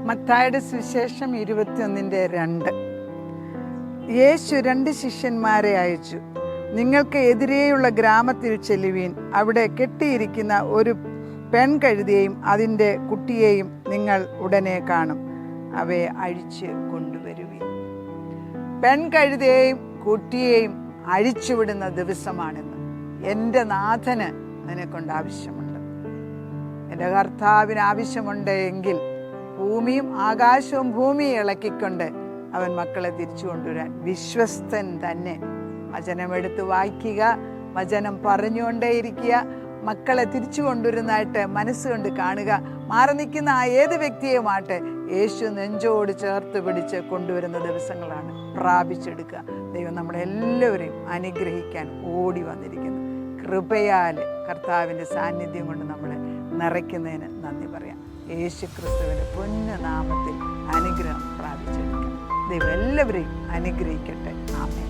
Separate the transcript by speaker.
Speaker 1: മത്തായിയുടെ സുവിശേഷം 21:2. യേശു 2 ശിഷ്യന്മാരെ അയച്ചു. നിങ്ങൾക്ക് എതിരെയുള്ള ഗ്രാമത്തിൽ ചെല്ലുവീൻ. അവിടെ കെട്ടിയിരിക്കുന്ന ഒരു പെൺകഴുതയെയും അതിൻ്റെ കുട്ടിയെയും നിങ്ങൾ ഉടനെ കാണും. അവയെ അഴിച്ച് കൊണ്ടുവരുവീൻ. പെൺകഴുതയെയും കുട്ടിയെയും അഴിച്ചുവിടുന്ന ദിവസമാണെന്ന്. എൻ്റെ നാഥന് നിന്നെക്കൊണ്ട് ആവശ്യമുണ്ട്. എൻ്റെ കർത്താവിന് ആവശ്യമുണ്ട് എങ്കിൽ ഭൂമിയും ആകാശവും ഭൂമിയും ഇളക്കിക്കൊണ്ട് അവൻ മക്കളെ തിരിച്ചു കൊണ്ടുവരാൻ വിശ്വസ്തൻ തന്നെ. വചനമെടുത്ത് വായിക്കുക, വചനം പറഞ്ഞുകൊണ്ടേയിരിക്കുക, മക്കളെ തിരിച്ചു കൊണ്ടുവരുന്നതായിട്ട് മനസ്സുകൊണ്ട് കാണുക. മാറി നിൽക്കുന്ന ആ ഏത് വ്യക്തിയുമാട്ടെ യേശു നെഞ്ചോട് ചേർത്ത് പിടിച്ച് കൊണ്ടുവരുന്ന ദിവസങ്ങളാണ്. പ്രാപിച്ചെടുക്കുക. ദൈവം നമ്മളെല്ലാവരെയും അനുഗ്രഹിക്കാൻ ഓടി വന്നിരിക്കുന്നു. കൃപയാൽ കർത്താവിൻ്റെ സാന്നിധ്യം കൊണ്ട് നമ്മളെ നിറയ്ക്കുന്നതിന് നന്ദി പറയാം. യേശു ക്രിസ്തുവിൻ്റെ പൊന്നു നാമത്തിൽ അനുഗ്രഹം പ്രാപിച്ചെടുക്കണം. ദൈവം എല്ലാവരെയും അനുഗ്രഹിക്കട്ടെ. ആമേൻ.